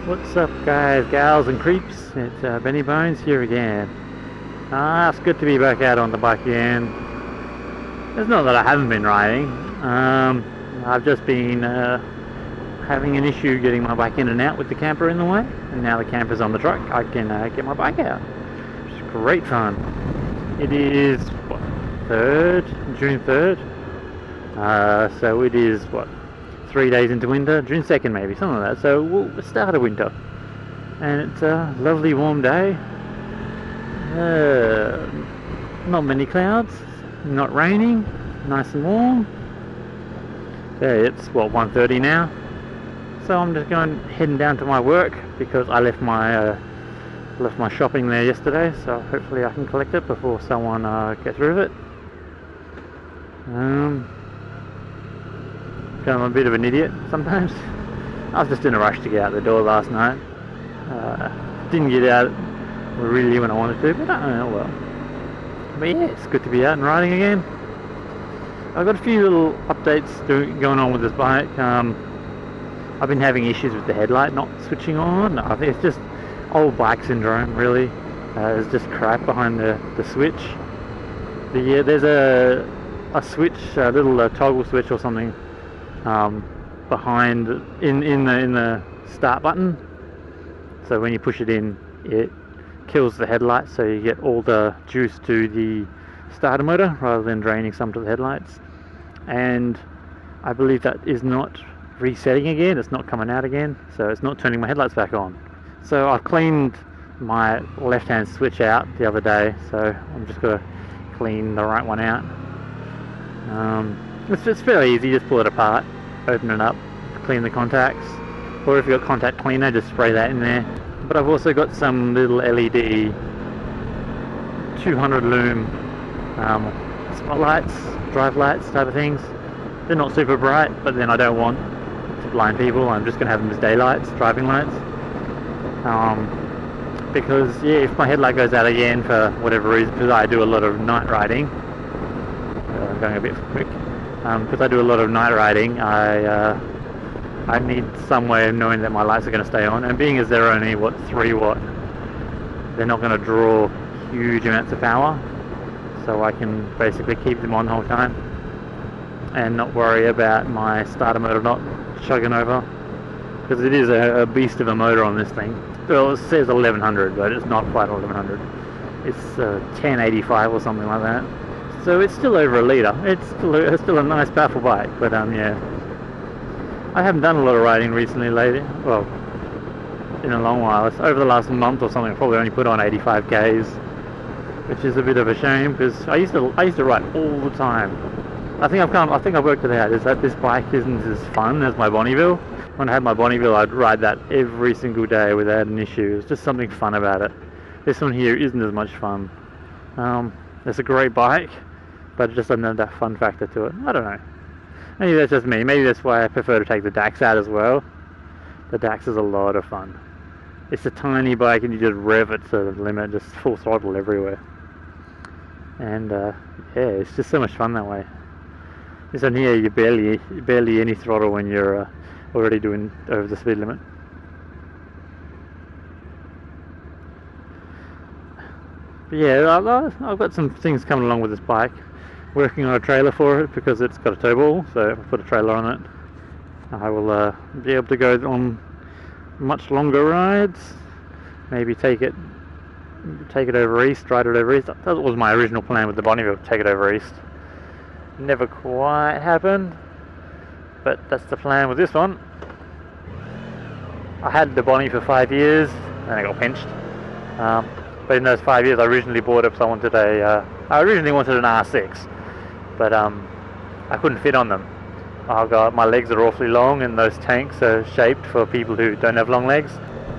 What's up, guys, gals and creeps? It's Benny Bones here again. It's good to be back out on the bike again. It's not that I haven't been riding. I've just been having an issue getting my bike in and out with the camper in the way, and now the camper's on the truck. I can get my bike out. It's great fun. It is what, June 3rd. So it is what, 3 days into winter, June 2nd maybe, something like that. So we'll start of winter, and it's a lovely warm day. Not many clouds, not raining, nice and warm. Yeah, it's what, 1:30 now. So I'm just heading down to my work because I left my shopping there yesterday. So hopefully I can collect it before someone gets rid of it. I'm a bit of an idiot sometimes. I was just in a rush to get out the door last night. Didn't get out really when I wanted to, but oh well. But yeah, it's good to be out and riding again. I've got a few little updates going on with this bike. I've been having issues with the headlight not switching on. I think it's just old bike syndrome, really. There's just crap behind the switch. There's a switch, a little toggle switch or something behind in the start button. So when you push it in, it kills the headlight, so you get all the juice to the starter motor rather than draining some to the headlights. And I believe that is not resetting again, it's not coming out again, so it's not turning my headlights back on. So I've cleaned my left hand switch out the other day, so I'm just going to clean the right one out. It's fairly easy, just pull it apart, open it up, clean the contacts, or if you've got contact cleaner, just spray that in there. But I've also got some little LED 200 lume spotlights, drive lights type of things. They're not super bright, but then I don't want to blind people. I'm just going to have them as daylights, driving lights. Because yeah, if my headlight goes out again for whatever reason, because I do a lot of night riding, I'm going a bit quick, because I do a lot of night riding, I need some way of knowing that my lights are going to stay on, and being as they're only 3 watt, they're not going to draw huge amounts of power, so I can basically keep them on the whole time and not worry about my starter motor not chugging over, because it is a beast of a motor on this thing. Well, it says 1100, but it's not quite 1100. It's 1085 or something like that. So it's still over a litre. It's still a nice, powerful bike. But yeah, I haven't done a lot of riding recently, well, in a long while. It's over the last month or something. I've probably only put on 85 k's, which is a bit of a shame because I used to ride all the time. I think I've worked it out. Is that this bike isn't as fun as my Bonneville. When I had my Bonneville, I'd ride that every single day without an issue. It's just something fun about it. This one here isn't as much fun. It's a great bike, but it just doesn't have that fun factor to it. I don't know. Maybe that's just me. Maybe that's why I prefer to take the DAX out as well. The DAX is a lot of fun. It's a tiny bike and you just rev it to the limit, just full throttle everywhere. And yeah, it's just so much fun that way. This one here, you barely any throttle when you're already doing over the speed limit. But yeah, I've got some things coming along with this bike. Working on a trailer for it because it's got a tow ball, so if I put a trailer on it, I will be able to go on much longer rides. Maybe take it over east, ride it over east. That was my original plan with the Bonneville, take it over east. Never quite happened, but that's the plan with this one. I had the Bonnie for 5 years, and I got pinched. But in those 5 years, I originally bought it because I originally wanted an R6, but I couldn't fit on them. My legs are awfully long, and those tanks are shaped for people who don't have long legs.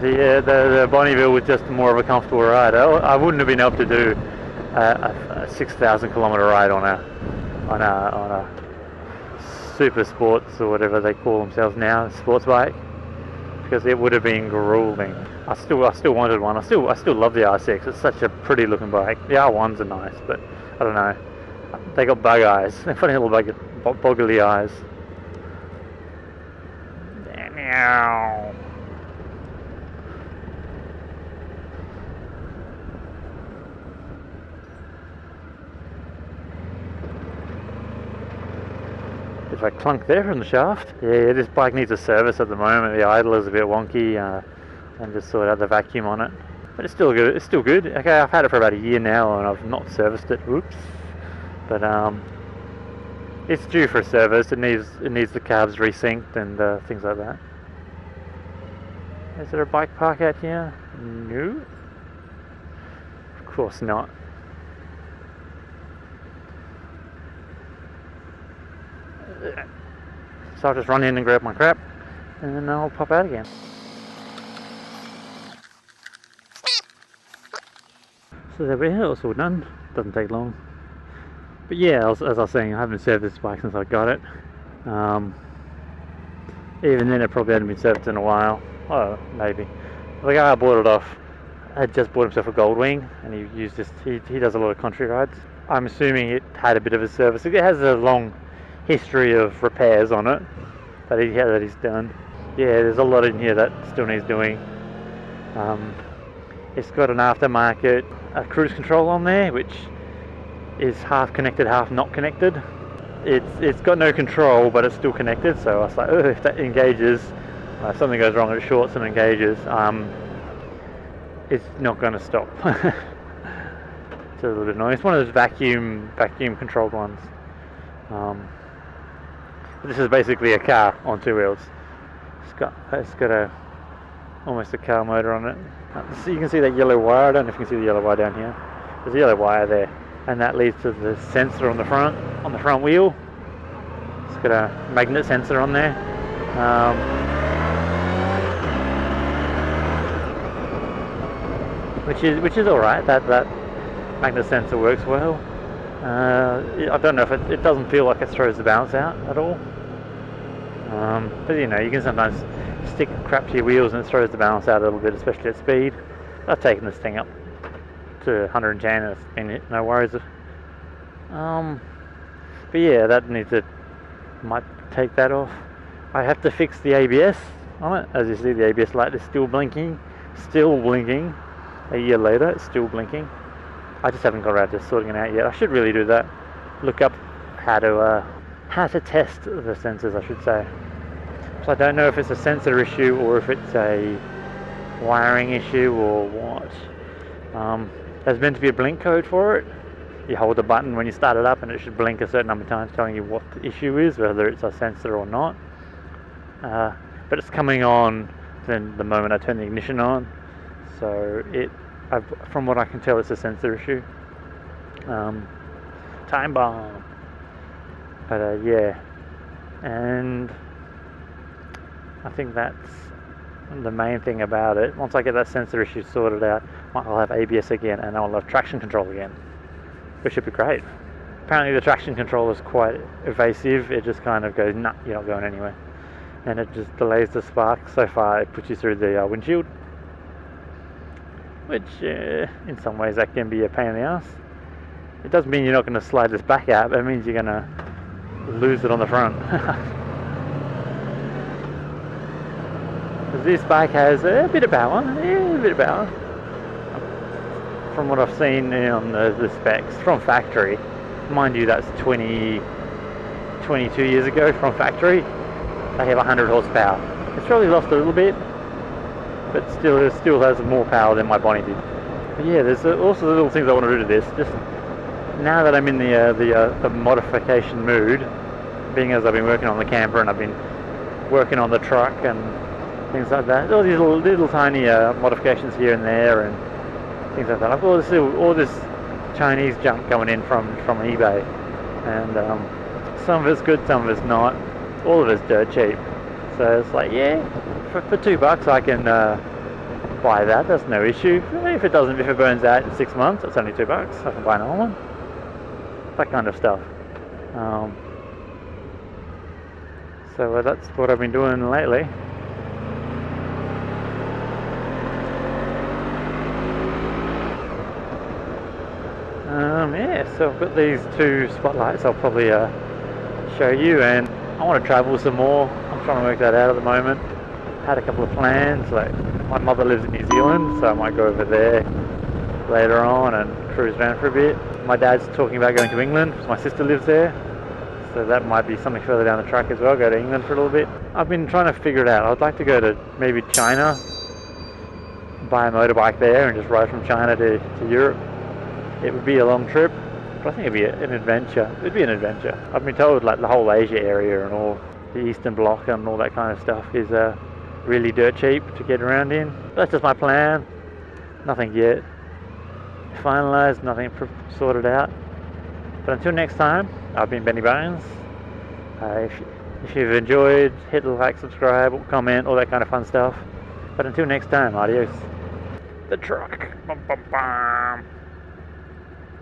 The Bonneville was just more of a comfortable ride. I wouldn't have been able to do a 6,000 kilometer ride on a super sports or whatever they call themselves now, sports bike, because it would have been grueling. I still wanted one. I still love the R6. It's such a pretty looking bike. The R1s are nice, but I don't know. They got bug eyes. They're funny little boggly eyes. If I clunk there from the shaft. Yeah, this bike needs a service at the moment. The idler is a bit wonky, and just sort out the vacuum on it. But it's still good. It's still good. Okay, I've had it for about a year now, and I've not serviced it. Oops. But it's due for a service. It needs the carbs resynced and things like that. Is there a bike park out here? No. Of course not. So I'll just run in and grab my crap, and then I'll pop out again. So there we are, it's all done. Doesn't take long. But yeah, as I was saying, I haven't serviced this bike since I got it. Even then, it probably hadn't been serviced in a while. Oh, maybe. The guy I bought it off had just bought himself a Goldwing, and he used this. He does a lot of country rides. I'm assuming it had a bit of a service. It has a long history of repairs on it that he's done. Yeah, there's a lot in here that still needs doing. It's got an aftermarket cruise control on there, which is half connected, half not connected. It's got no control, but it's still connected. So I was like, oh, if that engages, if something goes wrong, it shorts and engages. It's not going to stop. It's a little bit annoying. It's one of those vacuum controlled ones. This is basically a car on two wheels. It's got almost a car motor on it. So you can see that yellow wire. I don't know if you can see the yellow wire down here. There's a yellow wire there, and that leads to the sensor on the front wheel. It's got a magnet sensor on there. Which is all right. That magnet sensor works well. I don't know if it doesn't feel like it throws the balance out at all. But you know, you can sometimes stick crap to your wheels and it throws the balance out a little bit, especially at speed. I've taken this thing up to 110 and it's been no worries. But yeah, might take that off. I have to fix the ABS on it. As you see, the ABS light is still blinking. A year later, it's still blinking. I just haven't got around to sorting it out yet. I should really do that. Look up how to test the sensors, I should say. So I don't know if it's a sensor issue or if it's a wiring issue or what. There's meant to be a blink code for it. You hold the button when you start it up and it should blink a certain number of times telling you what the issue is, whether it's a sensor or not. But it's coming on then the moment I turn the ignition on. So from what I can tell, it's a sensor issue. Time bomb. But yeah, and I think that's the main thing about it. Once I get that sensor issue sorted out, I'll have ABS again and I'll have traction control again, which should be great. Apparently the traction control is quite evasive. It just kind of goes, nah, you're not going anywhere. And it just delays the spark. So far it puts you through the windshield, which in some ways that can be a pain in the ass. It doesn't mean you're not going to slide this back out, but it means you're going to lose it on the front. This bike has a bit of power, from what I've seen on the specs from factory. Mind you, that's 22 years ago from factory. They have 100 horsepower. It's probably lost a little bit, but it still has more power than my Bonnie did. But yeah, there's also little things I want to do to this. Just now that I'm in the modification mood, being as I've been working on the camper and I've been working on the truck and things like that. All these little tiny modifications here and there and things like that. I've got all this Chinese junk coming in from eBay, and some of it's good, some of it's not. All of it's dirt cheap. So it's like, yeah, for $2 I can buy that. That's no issue. If it burns out in 6 months, it's only $2. I can buy another one. That kind of stuff. So that's what I've been doing lately. Yeah, so I've got these two spotlights I'll probably show you, and I want to travel some more. I'm trying to work that out at the moment. Had a couple of plans, like my mother lives in New Zealand, so I might go over there later on and cruise around for a bit. My dad's talking about going to England, because my sister lives there, So that might be something further down the track as well, go to England for a little bit. I've been trying to figure it out. I'd like to go to maybe China, buy a motorbike there and just ride from China to Europe. It would be a long trip, but I think it'd be an adventure. It'd be an adventure. I've been told like the whole Asia area and all the Eastern Bloc and all that kind of stuff is really dirt cheap to get around in. That's just my plan. Nothing yet finalized, nothing sorted out. But until next time, I've been Benny Bones. If you've enjoyed, hit the like, subscribe, comment, all that kind of fun stuff. But until next time, adios. The truck. Bum, bum, bum.